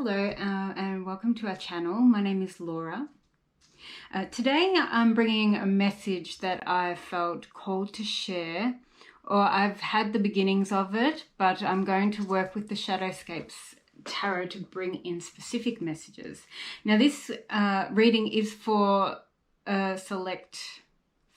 Hello and welcome to our channel. My name is Laura. Today I'm bringing a message that I felt called to share, or I've had the beginnings of it, but I'm going to work with the Shadowscapes tarot to bring in specific messages. Now this reading is for a select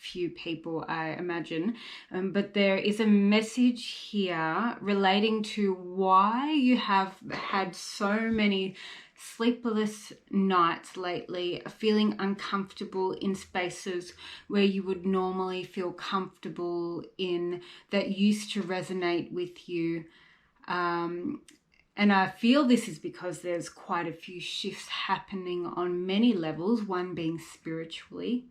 few people, I imagine, but there is a message here relating to why you have had so many sleepless nights lately, feeling uncomfortable in spaces where you would normally feel comfortable in, that used to resonate with you. And I feel this is because there's quite a few shifts happening on many levels, one being spiritually,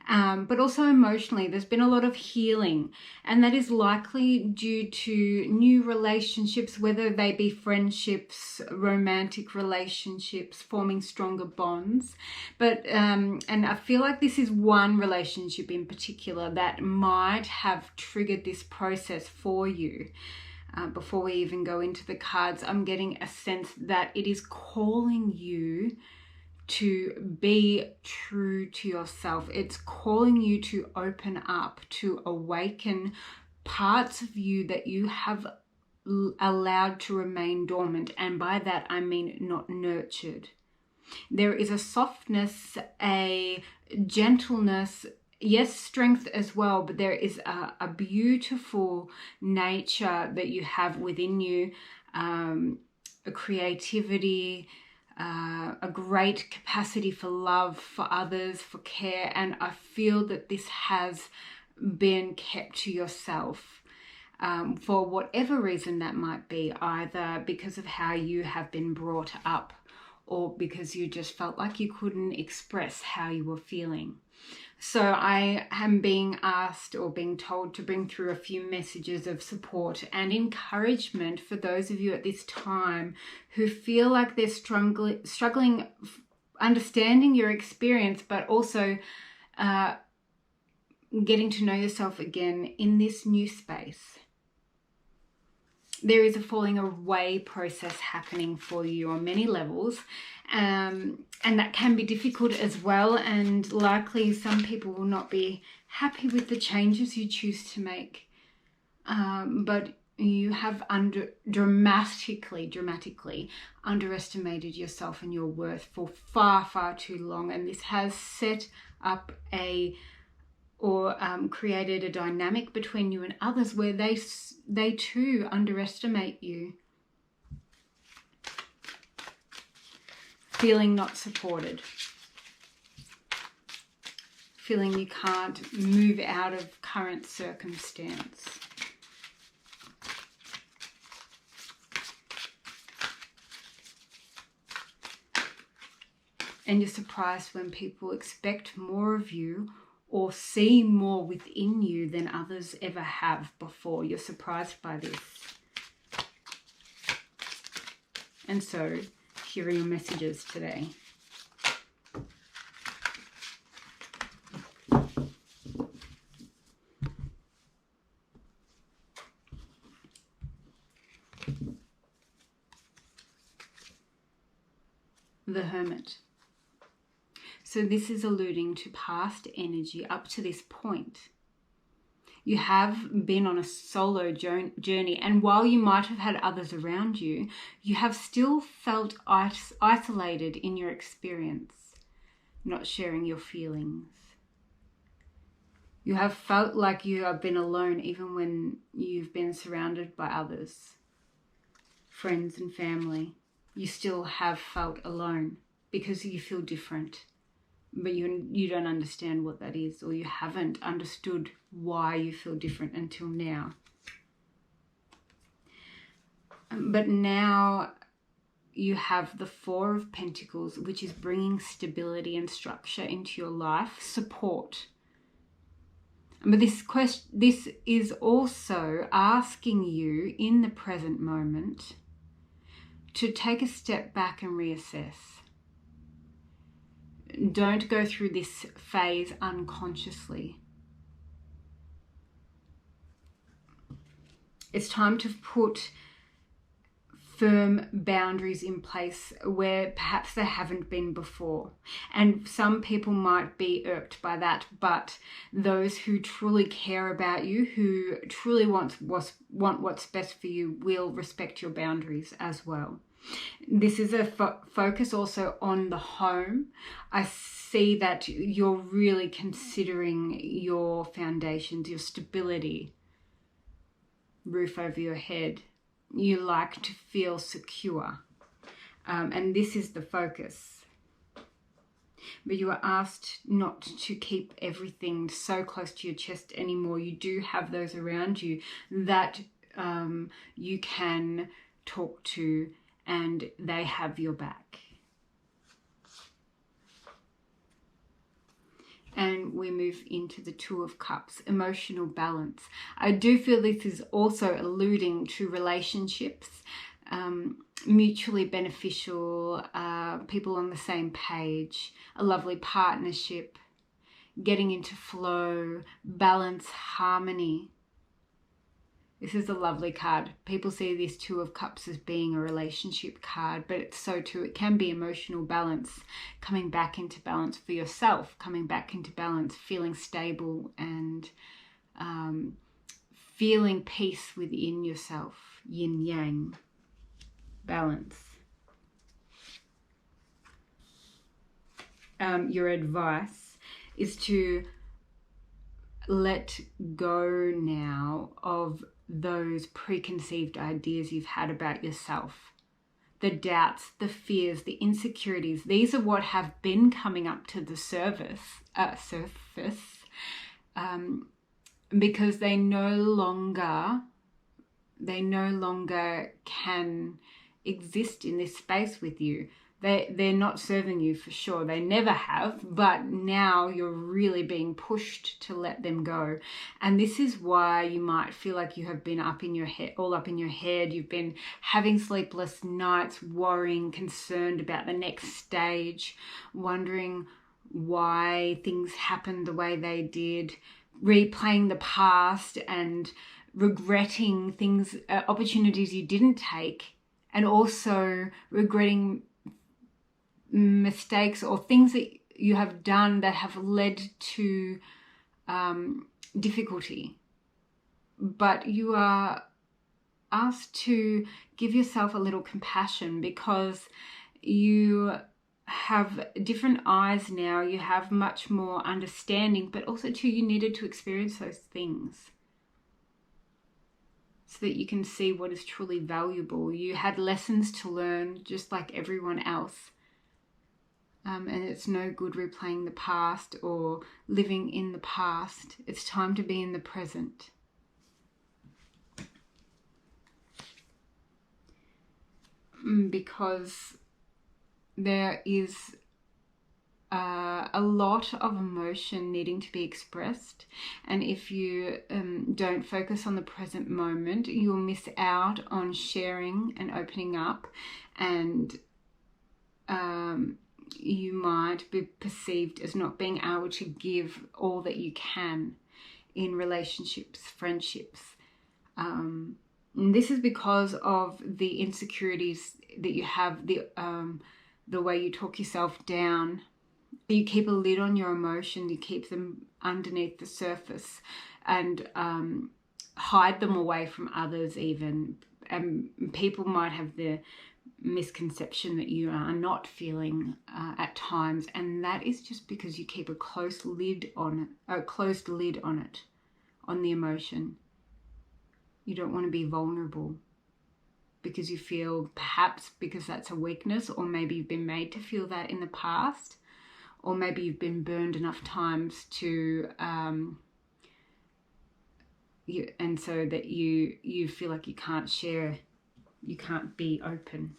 but also emotionally. There's been a lot of healing, and that is likely due to new relationships, whether they be friendships, romantic relationships, forming stronger bonds. But and I feel like this is one relationship in particular that might have triggered this process for you. Before we even go into the cards, I'm getting a sense that it is calling you to be true to yourself. It's calling you to open up, to awaken parts of you that you have allowed to remain dormant. And by that, I mean not nurtured. There is a softness, a gentleness, yes, strength as well, but there is a beautiful nature that you have within you, a creativity, a great capacity for love, for others, for care. And I feel that this has been kept to yourself for whatever reason that might be, either because of how you have been brought up or because you just felt like you couldn't express how you were feeling. So I am being asked or being told to bring through a few messages of support and encouragement for those of you at this time who feel like they're struggling understanding your experience, but also getting to know yourself again in this new space. There is a falling away process happening for you on many levels, and that can be difficult as well, and likely some people will not be happy with the changes you choose to make, but you have dramatically underestimated yourself and your worth for far too long, and this has set up created a dynamic between you and others where they too underestimate you. Feeling not supported. Feeling you can't move out of current circumstance. And you're surprised when people expect more of you or see more within you than others ever have before. You're surprised by this. And so, here are your messages today. The Hermit. So this is alluding to past energy up to this point. You have been on a solo journey, and while you might have had others around you, you have still felt isolated in your experience, not sharing your feelings. You have felt like you have been alone even when you've been surrounded by others, friends and family. You still have felt alone because you feel different. But you don't understand what that is, or you haven't understood why you feel different until now. But now you have the Four of Pentacles, which is bringing stability and structure into your life, support. But this is also asking you in the present moment to take a step back and reassess. Don't go through this phase unconsciously. It's time to put firm boundaries in place where perhaps they haven't been before. And some people might be irked by that, but those who truly care about you, who truly want what's best for you, will respect your boundaries as well. This is a focus also on the home. I see that you're really considering your foundations, your stability, roof over your head. You like to feel secure, and this is the focus. But you are asked not to keep everything so close to your chest anymore. You do have those around you that you can talk to, and they have your back. And we move into the Two of Cups, emotional balance. I do feel this is also alluding to relationships, mutually beneficial, people on the same page, a lovely partnership, getting into flow, balance, harmony. This is a lovely card. People see this Two of Cups as being a relationship card, but it's so too. It can be emotional balance, coming back into balance for yourself, coming back into balance, feeling stable and feeling peace within yourself. Yin yang, balance. Your advice is to let go now of those preconceived ideas you've had about yourself, the doubts, the fears, the insecurities. These are what have been coming up to the surface, because they no longer can exist in this space with you. They're not serving you for sure. They never have, but now you're really being pushed to let them go. And this is why you might feel like you have been all up in your head. You've been having sleepless nights, worrying, concerned about the next stage, wondering why things happened the way they did, replaying the past and regretting things, opportunities you didn't take, and also regretting mistakes or things that you have done that have led to difficulty. But you are asked to give yourself a little compassion, because you have different eyes now. You have much more understanding, but also too, you needed to experience those things so that you can see what is truly valuable. You had lessons to learn just like everyone else. And it's no good replaying the past or living in the past. It's time to be in the present. Because there is a lot of emotion needing to be expressed, and if you don't focus on the present moment, you'll miss out on sharing and opening up, and you might be perceived as not being able to give all that you can in relationships, friendships. And this is because of the insecurities that you have, the way you talk yourself down. You keep a lid on your emotions, you keep them underneath the surface, and hide them away from others even. And people might have the misconception that you are not feeling at times, and that is just because you keep a closed lid on it, on the emotion. You don't want to be vulnerable because you feel, perhaps because that's a weakness, or maybe you've been made to feel that in the past, or maybe you've been burned enough times to and so that you feel like you can't share, you can't be open.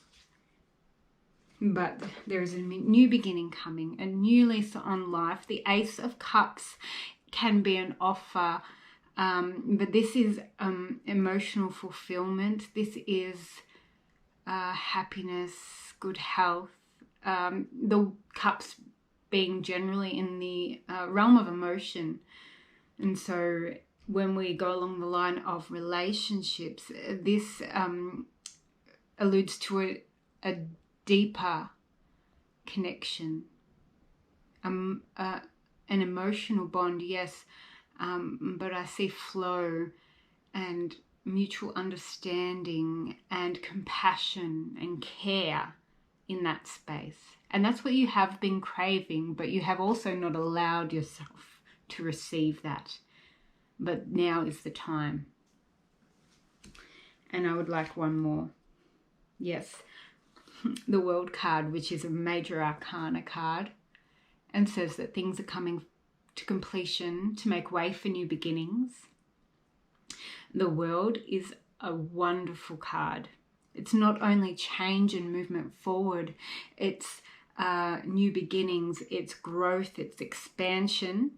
But there is a new beginning coming, a new lease on life. The Ace of Cups can be an offer, but this is emotional fulfillment. This is happiness, good health. The cups being generally in the realm of emotion. And so when we go along the line of relationships, this alludes to a deeper connection, an emotional bond, yes, but I see flow and mutual understanding and compassion and care in that space. And that's what you have been craving, but you have also not allowed yourself to receive that. But now is the time. And I would like one more. Yes, the World card, which is a major arcana card, and says that things are coming to completion to make way for new beginnings. The World is a wonderful card. It's not only change and movement forward, it's new beginnings, it's growth, it's expansion.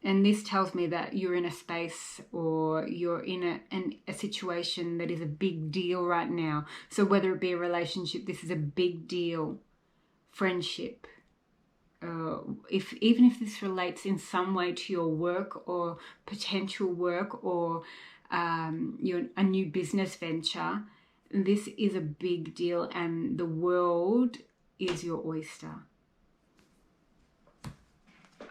And this tells me that you're in a space or you're in a situation that is a big deal right now. So whether it be a relationship, this is a big deal. Friendship. Even if this relates in some way to your work or potential work or a new business venture, this is a big deal, and the world is your oyster.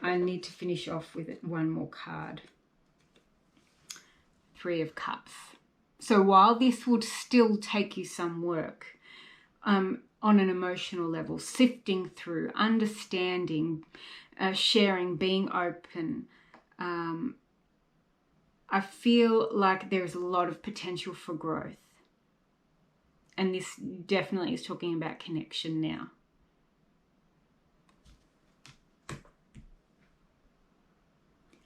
I need to finish off with one more card. 3 of Cups. So while this would still take you some work on an emotional level, sifting through, understanding, sharing, being open, I feel like there's a lot of potential for growth. And this definitely is talking about connection now.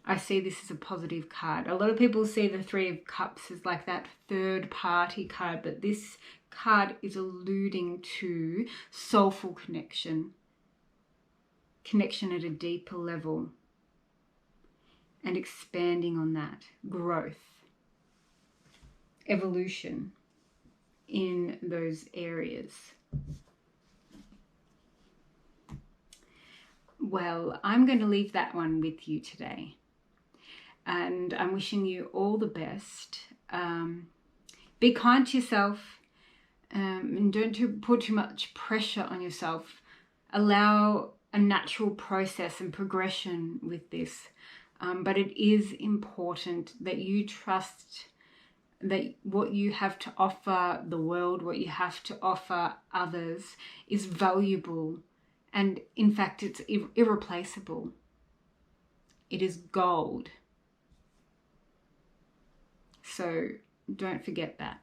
I see this as a positive card. A lot of people see the 3 of Cups as like that third party card, but this card is alluding to soulful connection, connection at a deeper level, and expanding on that, growth, evolution in those areas. Well, I'm going to leave that one with you today. And I'm wishing you all the best. Be kind to yourself, and don't put too much pressure on yourself. Allow a natural process and progression with this. But it is important that you trust that what you have to offer the world, what you have to offer others, is valuable. And in fact, it's irreplaceable. It is gold. So don't forget that.